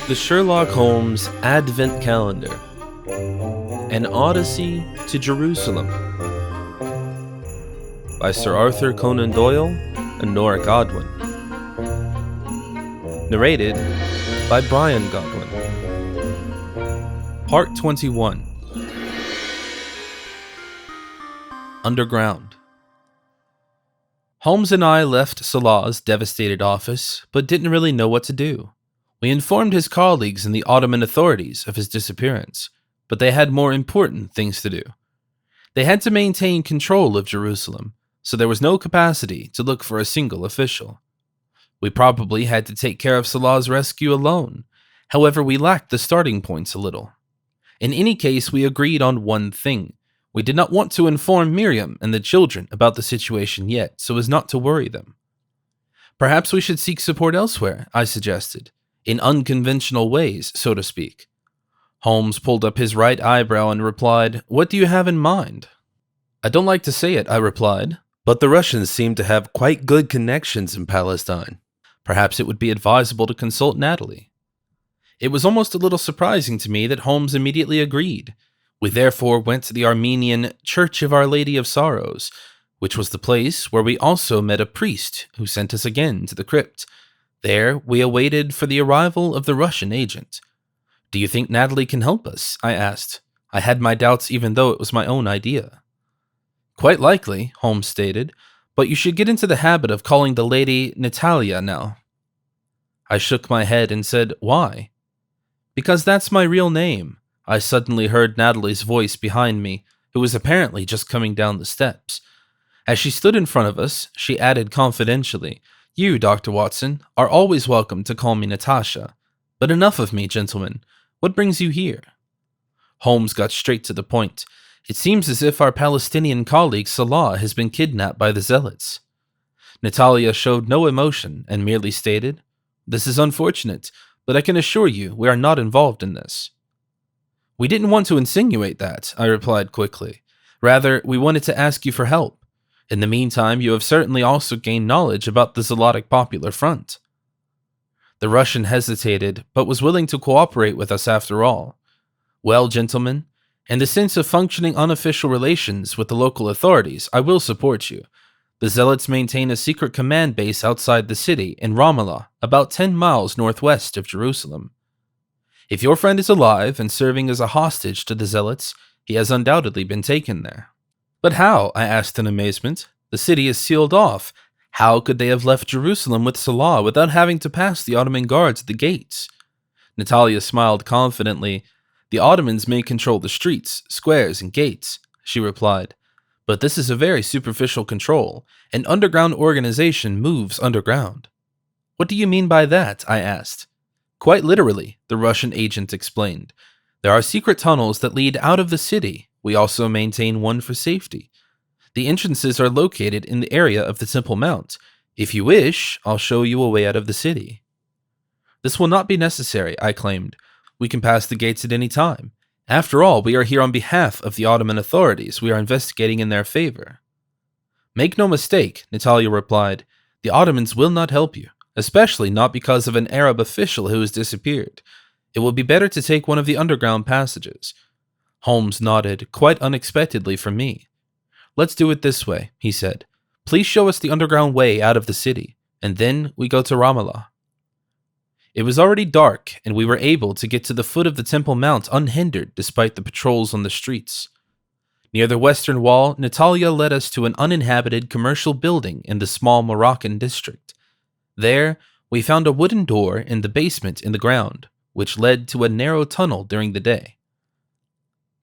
The Sherlock Holmes Advent Calendar. An Odyssey to Jerusalem. By Sir Arthur Conan Doyle and Nora Godwin. Narrated by Bryan Godwin. Part 21. Underground. Holmes and I left Salah's devastated office, but didn't really know what to do. We informed his colleagues and the Ottoman authorities of his disappearance, but they had more important things to do. They had to maintain control of Jerusalem, so there was no capacity to look for a single official. We probably had to take care of Salah's rescue alone. However, we lacked the starting points a little. In any case, we agreed on one thing. We did not want to inform Miriam and the children about the situation yet, so as not to worry them. Perhaps we should seek support elsewhere, I suggested. In unconventional ways, so to speak. Holmes pulled up his right eyebrow and replied, "What do you have in mind?" "I don't like to say it," I replied, "but the Russians seem to have quite good connections in Palestine. Perhaps it would be advisable to consult Natalie." It was almost a little surprising to me that Holmes immediately agreed. We therefore went to the Armenian Church of Our Lady of Sorrows, which was the place where we also met a priest who sent us again to the crypt. There, we awaited for the arrival of the Russian agent. "Do you think Natalie can help us?" I asked. I had my doubts even though it was my own idea. "Quite likely," Holmes stated, "but you should get into the habit of calling the lady Natalia now." I shook my head and said, "Why?" "Because that's my real name." I suddenly heard Natalie's voice behind me, who was apparently just coming down the steps. As she stood in front of us, she added confidentially, "You, Dr. Watson, are always welcome to call me Natasha. But enough of me, gentlemen. What brings you here?" Holmes got straight to the point. "It seems as if our Palestinian colleague Salah has been kidnapped by the Zealots." Natalia showed no emotion and merely stated, "This is unfortunate, but I can assure you we are not involved in this." "We didn't want to insinuate that," I replied quickly. "Rather, we wanted to ask you for help. In the meantime, you have certainly also gained knowledge about the Zealotic Popular Front." The Russian hesitated, but was willing to cooperate with us after all. "Well, gentlemen, in the sense of functioning unofficial relations with the local authorities, I will support you. The Zealots maintain a secret command base outside the city in Ramallah, about 10 miles northwest of Jerusalem. If your friend is alive and serving as a hostage to the Zealots, he has undoubtedly been taken there." "But how?" I asked in amazement. "The city is sealed off. How could they have left Jerusalem with Salah without having to pass the Ottoman guards at the gates?" Natalia smiled confidently. "The Ottomans may control the streets, squares, and gates," she replied. "But this is a very superficial control. An underground organization moves underground." "What do you mean by that?" I asked. "Quite literally," the Russian agent explained. "There are secret tunnels that lead out of the city. We also maintain one for safety. The entrances are located in the area of the Temple Mount. If you wish, I'll show you a way out of the city." "This will not be necessary," I claimed. "We can pass the gates at any time. After all, we are here on behalf of the Ottoman authorities. We are investigating in their favor." "Make no mistake," Natalia replied. "The Ottomans will not help you, especially not because of an Arab official who has disappeared. It will be better to take one of the underground passages." Holmes nodded, quite unexpectedly for me. "Let's do it this way," he said. "Please show us the underground way out of the city, and then we go to Ramallah." It was already dark, and we were able to get to the foot of the Temple Mount unhindered despite the patrols on the streets. Near the western wall, Natalia led us to an uninhabited commercial building in the small Moroccan district. There, we found a wooden door in the basement in the ground, which led to a narrow tunnel during the day.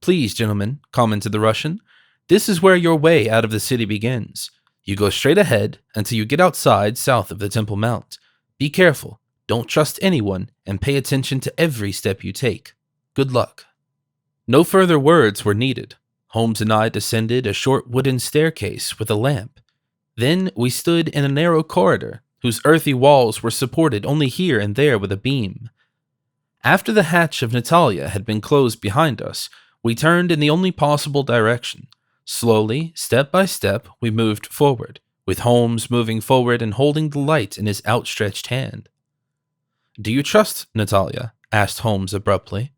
"Please, gentlemen," commented the Russian, "this is where your way out of the city begins. You go straight ahead until you get outside south of the Temple Mount. Be careful, don't trust anyone, and pay attention to every step you take. Good luck." No further words were needed. Holmes and I descended a short wooden staircase with a lamp. Then we stood in a narrow corridor, whose earthy walls were supported only here and there with a beam. After the hatch of Natalia had been closed behind us, we turned in the only possible direction. Slowly, step by step, we moved forward, with Holmes moving forward and holding the light in his outstretched hand. "Do you trust Natalia?" asked Holmes abruptly.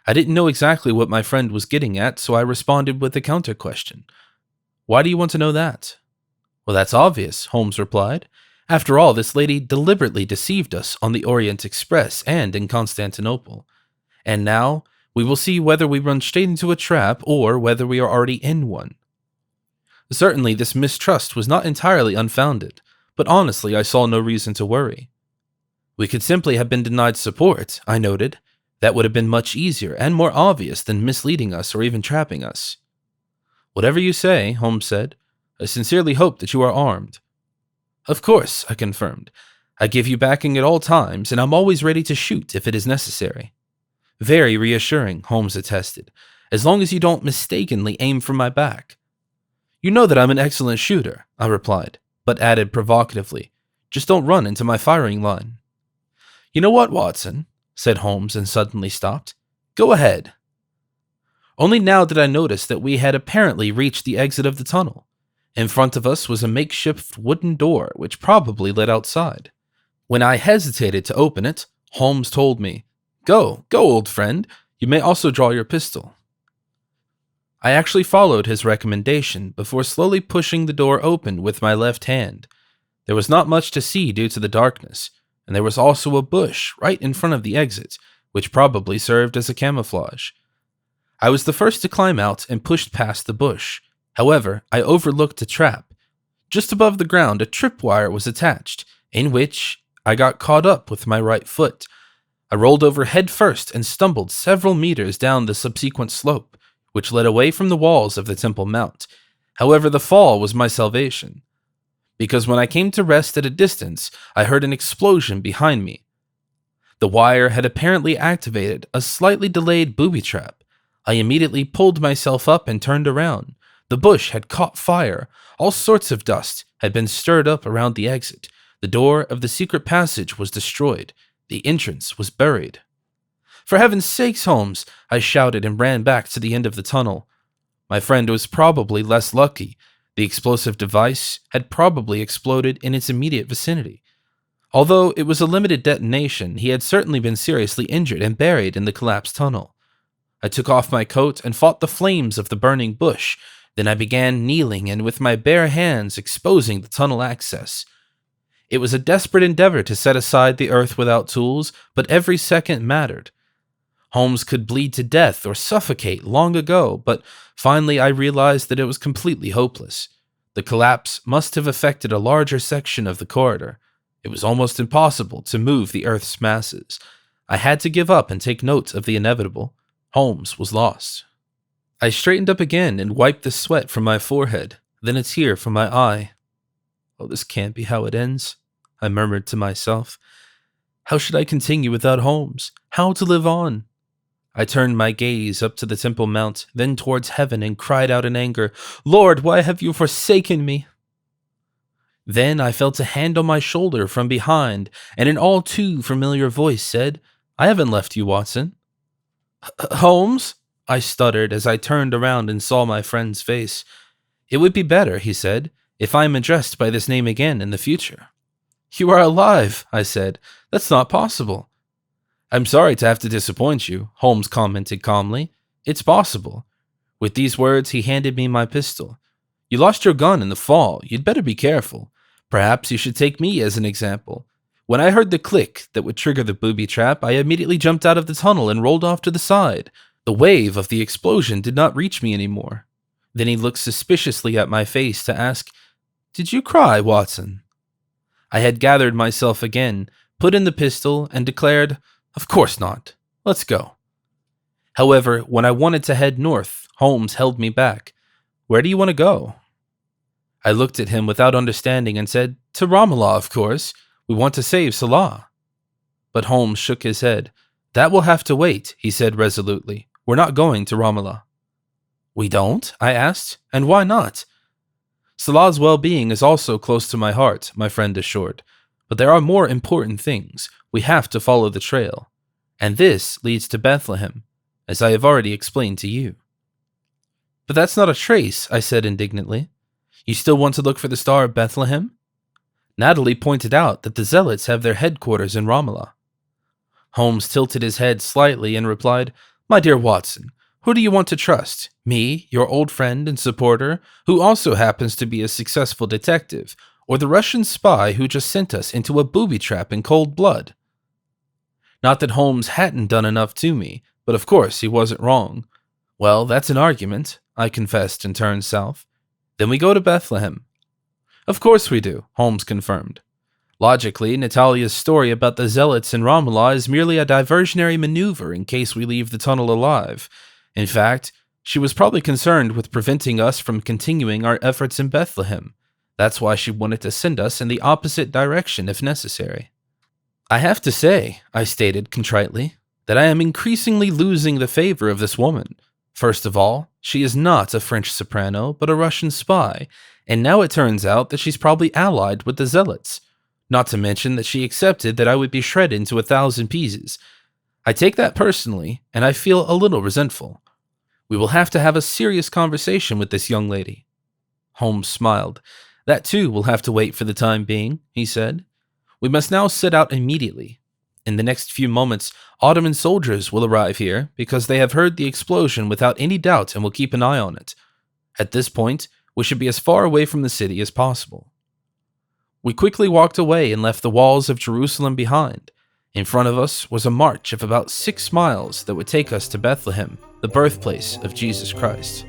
I didn't know exactly what my friend was getting at, so I responded with a counter question. "Why do you want to know that?" "Well, that's obvious," Holmes replied. "After all, this lady deliberately deceived us on the Orient Express and in Constantinople. And now, we will see whether we run straight into a trap or whether we are already in one." Certainly, this mistrust was not entirely unfounded, but honestly, I saw no reason to worry. "We could simply have been denied support," I noted. "That would have been much easier and more obvious than misleading us or even trapping us." "Whatever you say," Holmes said. "I sincerely hope that you are armed." "Of course," I confirmed. "I give you backing at all times, and I'm always ready to shoot if it is necessary." "Very reassuring," Holmes attested, "as long as you don't mistakenly aim for my back." "You know that I'm an excellent shooter," I replied, but added provocatively, "just don't run into my firing line." "You know what, Watson?" said Holmes and suddenly stopped. "Go ahead." Only now did I notice that we had apparently reached the exit of the tunnel. In front of us was a makeshift wooden door which probably led outside. When I hesitated to open it, Holmes told me, Go, old friend. You may also draw your pistol." I actually followed his recommendation before slowly pushing the door open with my left hand. There was not much to see due to the darkness, and there was also a bush right in front of the exit, which probably served as a camouflage. I was the first to climb out and pushed past the bush. However, I overlooked a trap. Just above the ground, a tripwire was attached, in which I got caught up with my right foot. I rolled over head first and stumbled several meters down the subsequent slope, which led away from the walls of the Temple Mount. However, the fall was my salvation, because when I came to rest at a distance, I heard an explosion behind me. The wire had apparently activated a slightly delayed booby trap. I immediately pulled myself up and turned around. The bush had caught fire. All sorts of dust had been stirred up around the exit. The door of the secret passage was destroyed. The entrance was buried. "For heaven's sakes, Holmes!" I shouted and ran back to the end of the tunnel. My friend was probably less lucky. The explosive device had probably exploded in its immediate vicinity. Although it was a limited detonation, he had certainly been seriously injured and buried in the collapsed tunnel. I took off my coat and fought the flames of the burning bush. Then I began kneeling and with my bare hands exposing the tunnel access. It was a desperate endeavor to set aside the earth without tools, but every second mattered. Holmes could bleed to death or suffocate long ago, but finally I realized that it was completely hopeless. The collapse must have affected a larger section of the corridor. It was almost impossible to move the earth's masses. I had to give up and take note of the inevitable. Holmes was lost. I straightened up again and wiped the sweat from my forehead, then a tear from my eye. "Oh, this can't be how it ends," I murmured to myself. "How should I continue without Holmes? How to live on?" I turned my gaze up to the Temple Mount, then towards heaven, and cried out in anger, "Lord, why have you forsaken me?" Then I felt a hand on my shoulder from behind, and an all too familiar voice said, "I haven't left you, Watson." "Holmes?" I stuttered as I turned around and saw my friend's face. "It would be better," he said, "if I am addressed by this name again in the future." "You are alive," I said. "That's not possible." "I'm sorry to have to disappoint you," Holmes commented calmly. "It's possible." With these words, he handed me my pistol. "You lost your gun in the fall. You'd better be careful. Perhaps you should take me as an example. When I heard the click that would trigger the booby trap, I immediately jumped out of the tunnel and rolled off to the side. The wave of the explosion did not reach me anymore." Then he looked suspiciously at my face to ask, "Did you cry, Watson?" I had gathered myself again, put in the pistol, and declared, "Of course not. Let's go." However, when I wanted to head north, Holmes held me back. "Where do you want to go?" I looked at him without understanding and said, "To Ramallah, of course. We want to save Salah." But Holmes shook his head. "That will have to wait," he said resolutely. "We're not going to Ramallah." "We don't?" I asked. "And why not?" "Salah's well-being is also close to my heart," my friend assured. "But there are more important things. We have to follow the trail. And this leads to Bethlehem, as I have already explained to you." "But that's not a trace," I said indignantly. "You still want to look for the Star of Bethlehem?" Natalie pointed out that the Zealots have their headquarters in Ramallah. Holmes tilted his head slightly and replied, "My dear Watson, who do you want to trust? Me, your old friend and supporter, who also happens to be a successful detective, or the Russian spy who just sent us into a booby trap in cold blood?" Not that Holmes hadn't done enough to me, but of course he wasn't wrong. "Well, that's an argument," I confessed and turned south. "Then we go to Bethlehem." "Of course we do," Holmes confirmed. Logically, Natalia's story about the Zealots in Ramallah is merely a diversionary maneuver in case we leave the tunnel alive. In fact, she was probably concerned with preventing us from continuing our efforts in Bethlehem. That's why she wanted to send us in the opposite direction if necessary. "I have to say," I stated contritely, "that I am increasingly losing the favor of this woman. First of all, she is not a French soprano, but a Russian spy, and now it turns out that she's probably allied with the Zealots. Not to mention that she accepted that I would be shredded into 1,000 pieces. I take that personally, and I feel a little resentful. We will have to have a serious conversation with this young lady." Holmes smiled. "That too will have to wait for the time being," he said. "We must now set out immediately. In the next few moments, Ottoman soldiers will arrive here because they have heard the explosion without any doubt and will keep an eye on it. At this point, we should be as far away from the city as possible." We quickly walked away and left the walls of Jerusalem behind. In front of us was a march of about 6 miles that would take us to Bethlehem, the birthplace of Jesus Christ.